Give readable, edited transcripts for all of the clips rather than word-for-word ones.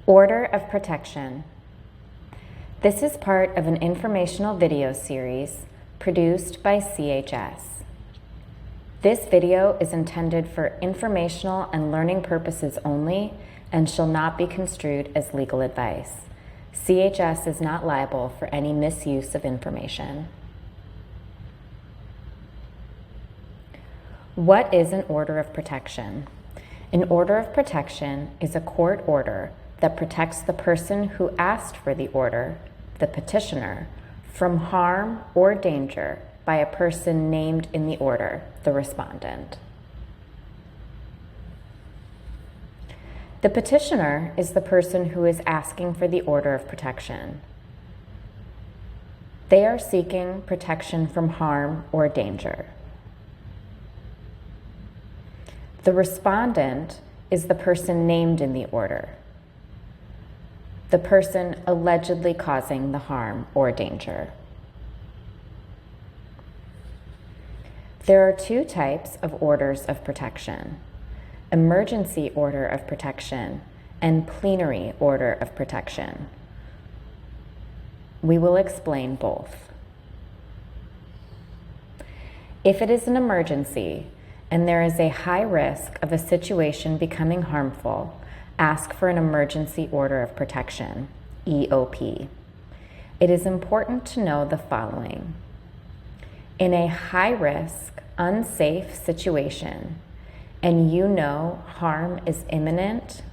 Order of Protection. This is part of an informational video series produced by CHS. This video is intended for informational and learning purposes only and shall not be construed as legal advice. CHS is not liable for any misuse of information. What is an order of protection? An order of protection is a court order that protects the person who asked for the order, the petitioner, from harm or danger by a person named in the order, the respondent. The petitioner is the person who is asking for the order of protection. They are seeking protection from harm or danger. The respondent is the person named in the order, the person allegedly causing the harm or danger. There are two types of orders of protection: emergency order of protection and plenary order of protection. We will explain both. If it is an emergency and there is a high risk of a situation becoming harmful, ask for an emergency order of protection, EOP. It is important to know the following. In a high-risk, unsafe situation, and you know harm is imminent,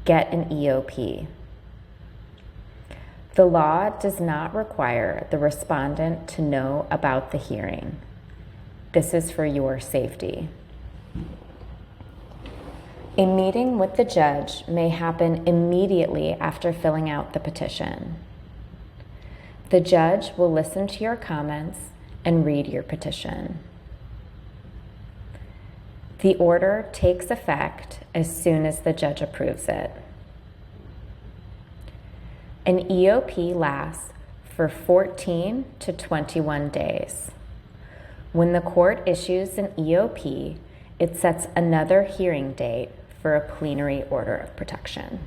get an EOP. The law does not require the respondent to know about the hearing. This is for your safety. A meeting with the judge may happen immediately after filling out the petition. The judge will listen to your comments and read your petition. The order takes effect as soon as the judge approves it. An EOP lasts for 14 to 21 days. When the court issues an EOP, it sets another hearing date for a plenary order of protection.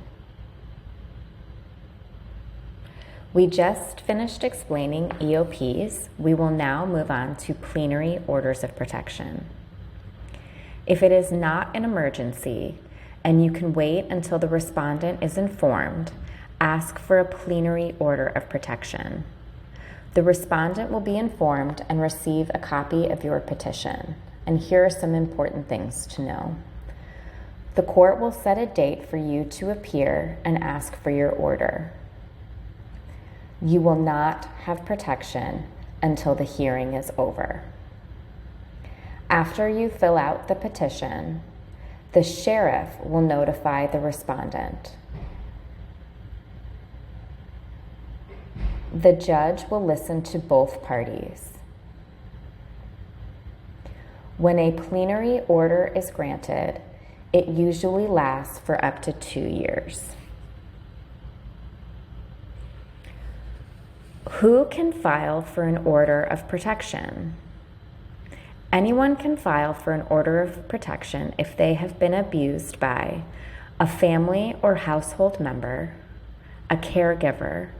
We just finished explaining EOPs. We will now move on to plenary orders of protection. If it is not an emergency and you can wait until the respondent is informed, ask for a plenary order of protection. The respondent will be informed and receive a copy of your petition. And here are some important things to know. The court will set a date for you to appear and ask for your order. You will not have protection until the hearing is over. After you fill out the petition, the sheriff will notify the respondent. The judge will listen to both parties. When a plenary order is granted, it usually lasts for up to 2 years. Who can file for an order of protection? Anyone can file for an order of protection if they have been abused by a family or household member, a caregiver,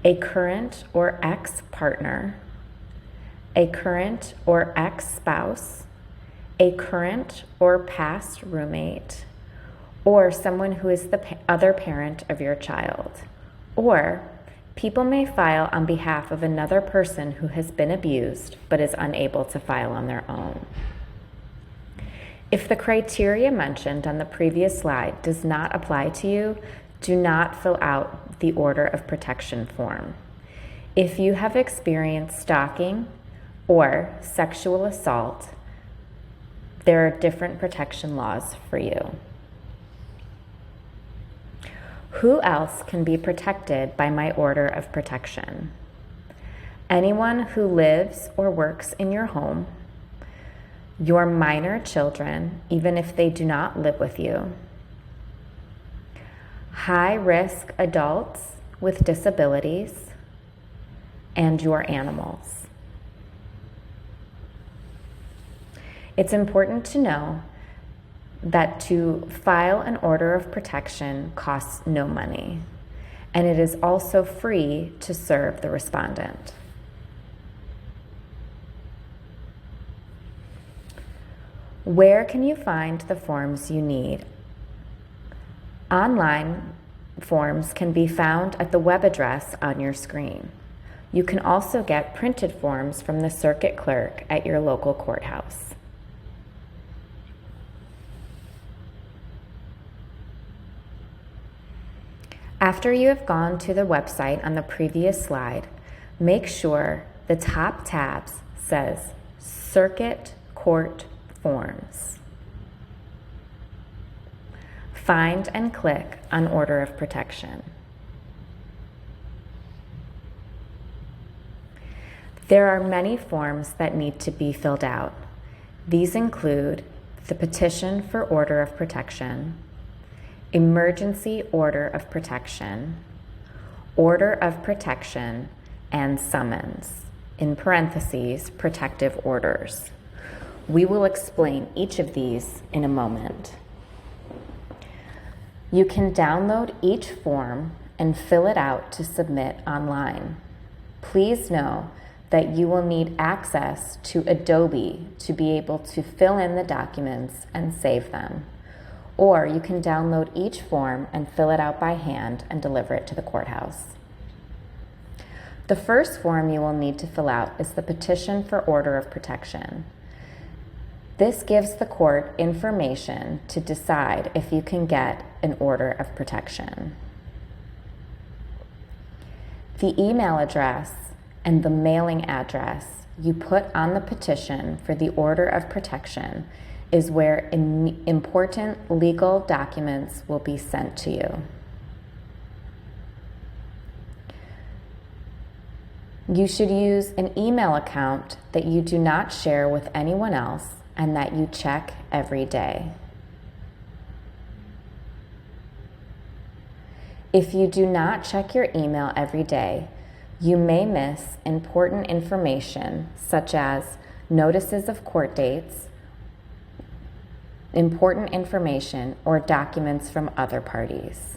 a current or ex-partner, a current or ex-spouse, a current or past roommate, or someone who is the other parent of your child. Or people may file on behalf of another person who has been abused but is unable to file on their own. If the criteria mentioned on the previous slide does not apply to you, do not fill out the order of protection form. If you have experienced stalking or sexual assault, there are different protection laws for you. Who else can be protected by my order of protection? Anyone who lives or works in your home, your minor children, even if they do not live with you, high-risk adults with disabilities, and your animals. It's important to know that to file an order of protection costs no money, and it is also free to serve the respondent. Where can you find the forms you need? Online forms can be found at the web address on your screen. You can also get printed forms from the circuit clerk at your local courthouse. After you have gone to the website on the previous slide, make sure the top tabs says Circuit Court Forms. Find and click on Order of Protection. There are many forms that need to be filled out. These include the Petition for Order of Protection, Emergency Order of Protection, Order of Protection, and Summons, in parentheses, protective orders. We will explain each of these in a moment. You can download each form and fill it out to submit online. Please know that you will need access to Adobe to be able to fill in the documents and save them. Or you can download each form and fill it out by hand and deliver it to the courthouse. The first form you will need to fill out is the Petition for Order of Protection. This gives the court information to decide if you can get an order of protection. The email address and the mailing address you put on the petition for the order of protection is where important legal documents will be sent to you. You should use an email account that you do not share with anyone else and that you check every day. If you do not check your email every day, you may miss important information such as notices of court dates, important information, or documents from other parties.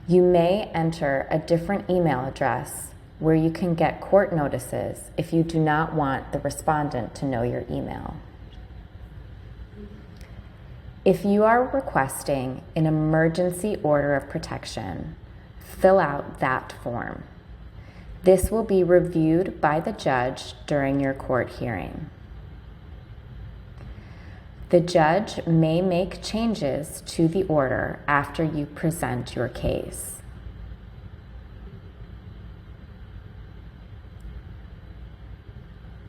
You may enter a different email address where you can get court notices if you do not want the respondent to know your email. If you are requesting an emergency order of protection, fill out that form. This will be reviewed by the judge during your court hearing. The judge may make changes to the order after you present your case.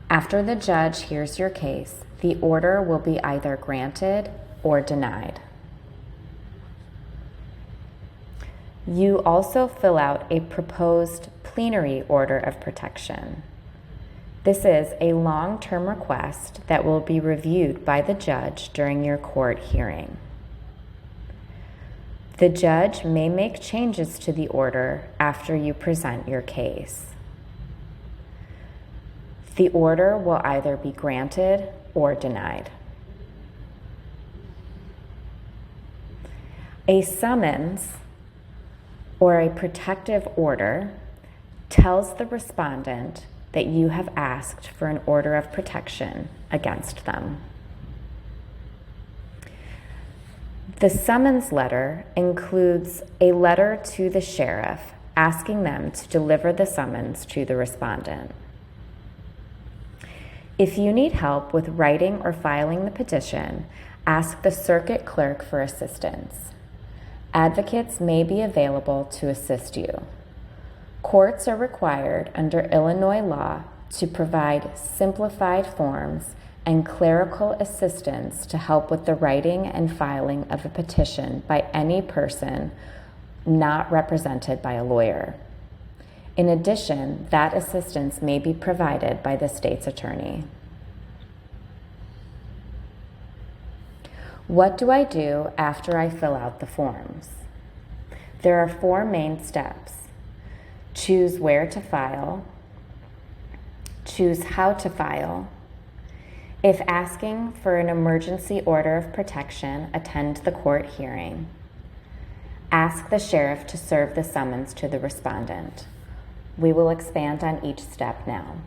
After the judge hears your case, the order will be either granted or denied. You also fill out a proposed plenary order of protection. This is a long-term request that will be reviewed by the judge during your court hearing. The judge may make changes to the order after you present your case. The order will either be granted or denied. A summons or a protective order tells the respondent that you have asked for an order of protection against them. The summons letter includes a letter to the sheriff asking them to deliver the summons to the respondent. If you need help with writing or filing the petition, ask the circuit clerk for assistance. Advocates may be available to assist you. Courts are required under Illinois law to provide simplified forms and clerical assistance to help with the writing and filing of a petition by any person not represented by a lawyer. In addition, that assistance may be provided by the state's attorney. What do I do after I fill out the forms? There are 4 main steps. Choose where to file, choose how to file, If asking for an emergency order of protection, attend the court hearing. Ask the sheriff to serve the summons to the respondent. We will expand on each step now.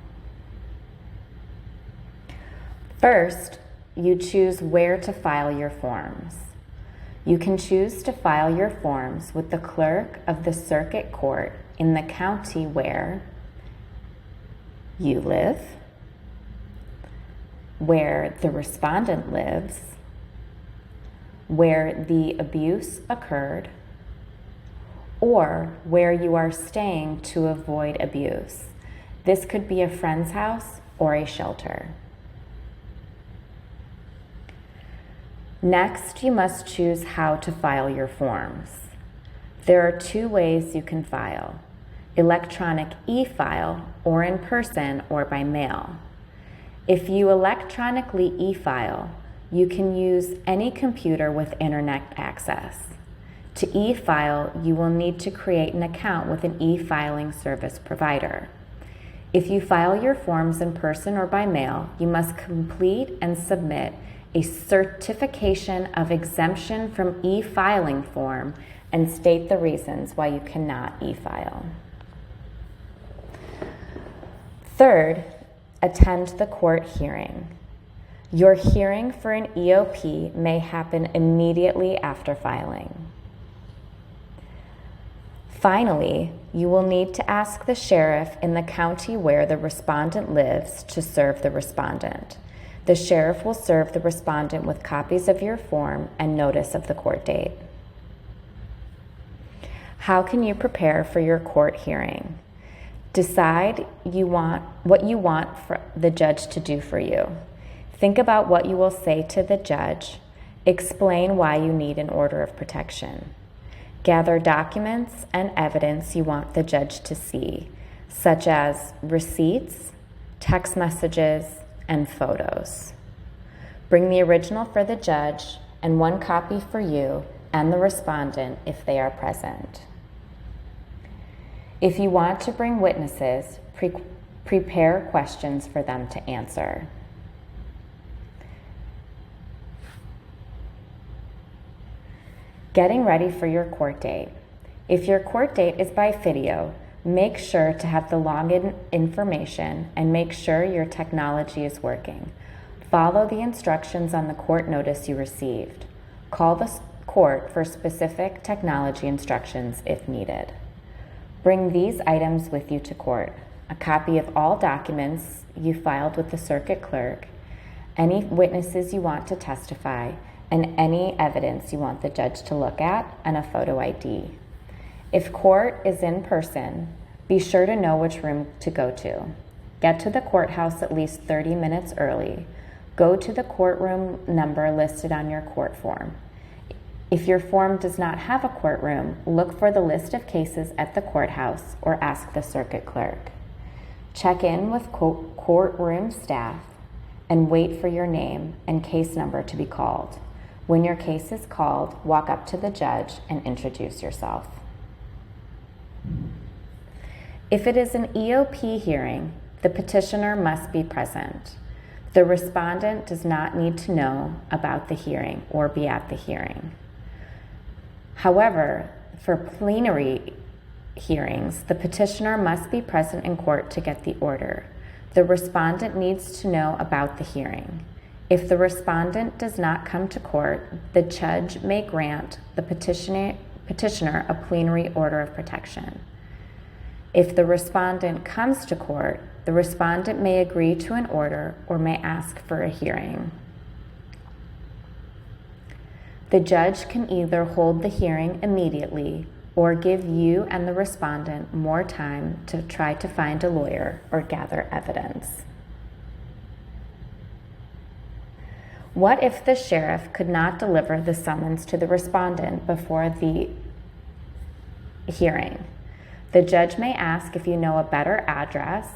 First, you choose where to file your forms. You can choose to file your forms with the clerk of the circuit court in the county where you live, where the respondent lives, where the abuse occurred, or where you are staying to avoid abuse. This could be a friend's house or a shelter. Next, you must choose how to file your forms. There are 2 ways you can file: electronic e-file, or in person or by mail. If you electronically e-file, you can use any computer with internet access. To e-file, you will need to create an account with an e-filing service provider. If you file your forms in person or by mail, you must complete and submit a certification of exemption from e-filing form and state the reasons why you cannot e-file. Third, attend the court hearing. Your hearing for an EOP may happen immediately after filing. Finally, you will need to ask the sheriff in the county where the respondent lives to serve the respondent. The sheriff will serve the respondent with copies of your form and notice of the court date. How can you prepare for your court hearing? Decide what you want for the judge to do for you. Think about what you will say to the judge. Explain why you need an order of protection. Gather documents and evidence you want the judge to see, such as receipts, text messages, and photos. Bring the original for the judge and 1 copy for you and the respondent if they are present. If you want to bring witnesses, prepare questions for them to answer. Getting ready for your court date. If your court date is by video, make sure to have the login information and make sure your technology is working. Follow the instructions on the court notice you received. Call the court for specific technology instructions if needed. Bring these items with you to court: a copy of all documents you filed with the circuit clerk, any witnesses you want to testify, and any evidence you want the judge to look at, and a photo ID. If court is in person, be sure to know which room to go to. Get to the courthouse at least 30 minutes early. Go to the courtroom number listed on your court form. If your form does not have a courtroom, look for the list of cases at the courthouse or ask the circuit clerk. Check in with courtroom staff and wait for your name and case number to be called. When your case is called, walk up to the judge and introduce yourself. If it is an EOP hearing, the petitioner must be present. The respondent does not need to know about the hearing or be at the hearing. However, for plenary hearings, the petitioner must be present in court to get the order. The respondent needs to know about the hearing. If the respondent does not come to court, the judge may grant the petitioner a plenary order of protection. If the respondent comes to court, the respondent may agree to an order or may ask for a hearing. The judge can either hold the hearing immediately or give you and the respondent more time to try to find a lawyer or gather evidence. What if the sheriff could not deliver the summons to the respondent before the hearing? The judge may ask if you know a better address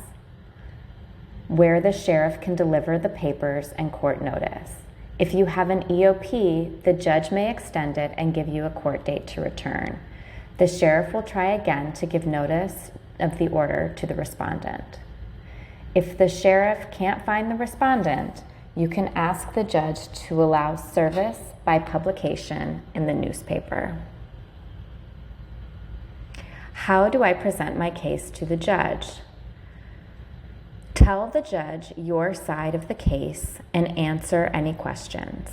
where the sheriff can deliver the papers and court notice. If you have an EOP, the judge may extend it and give you a court date to return. The sheriff will try again to give notice of the order to the respondent. If the sheriff can't find the respondent, you can ask the judge to allow service by publication in the newspaper. How do I present my case to the judge? Tell the judge your side of the case and answer any questions.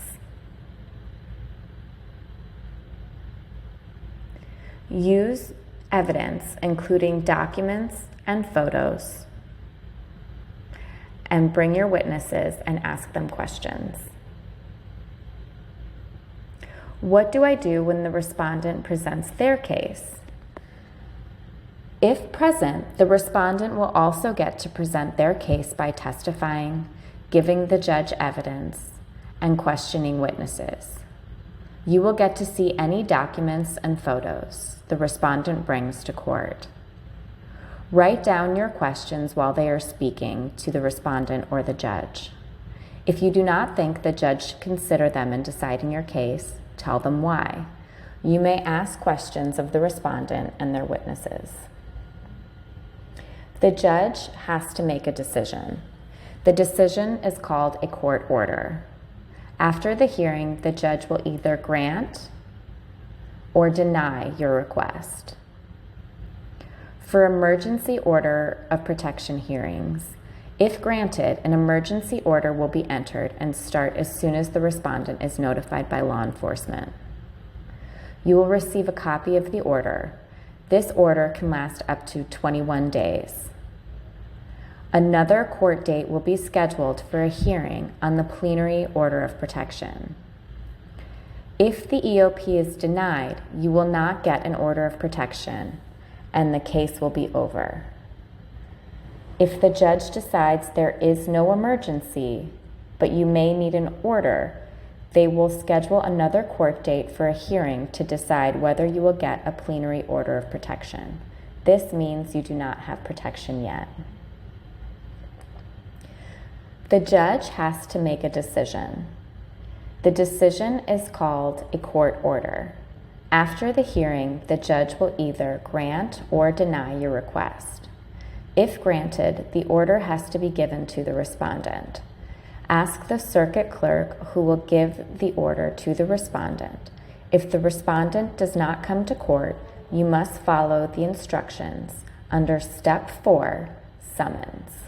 Use evidence, including documents and photos, and bring your witnesses and ask them questions. What do I do when the respondent presents their case? If present, the respondent will also get to present their case by testifying, giving the judge evidence, and questioning witnesses. You will get to see any documents and photos the respondent brings to court. Write down your questions while they are speaking to the respondent or the judge. If you do not think the judge should consider them in deciding your case, tell them why. You may ask questions of the respondent and their witnesses. The judge has to make a decision. The decision is called a court order. After the hearing, the judge will either grant or deny your request. For emergency order of protection hearings, if granted, an emergency order will be entered and start as soon as the respondent is notified by law enforcement. You will receive a copy of the order. This order can last up to 21 days. Another court date will be scheduled for a hearing on the plenary order of protection. If the EOP is denied, you will not get an order of protection, and the case will be over. If the judge decides there is no emergency, but you may need an order, they will schedule another court date for a hearing to decide whether you will get a plenary order of protection. This means you do not have protection yet. The judge has to make a decision. The decision is called a court order. After the hearing, the judge will either grant or deny your request. If granted, the order has to be given to the respondent. Ask the circuit clerk who will give the order to the respondent. If the respondent does not come to court, you must follow the instructions under Step 4, Summons.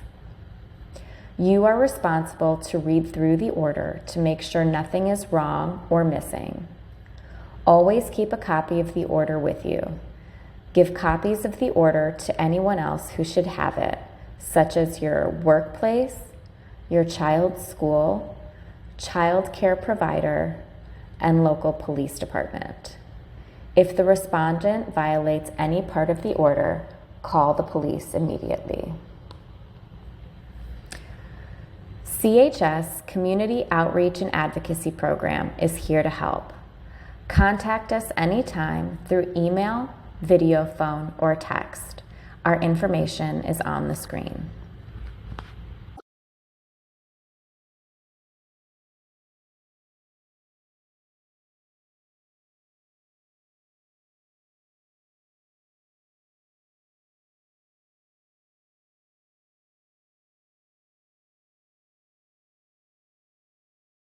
You are responsible to read through the order to make sure nothing is wrong or missing. Always keep a copy of the order with you. Give copies of the order to anyone else who should have it, such as your workplace, your child's school, child care provider, and local police department. If the respondent violates any part of the order, call the police immediately. CHS Community Outreach and Advocacy Program is here to help. Contact us anytime through email, video, phone, or text. Our information is on the screen.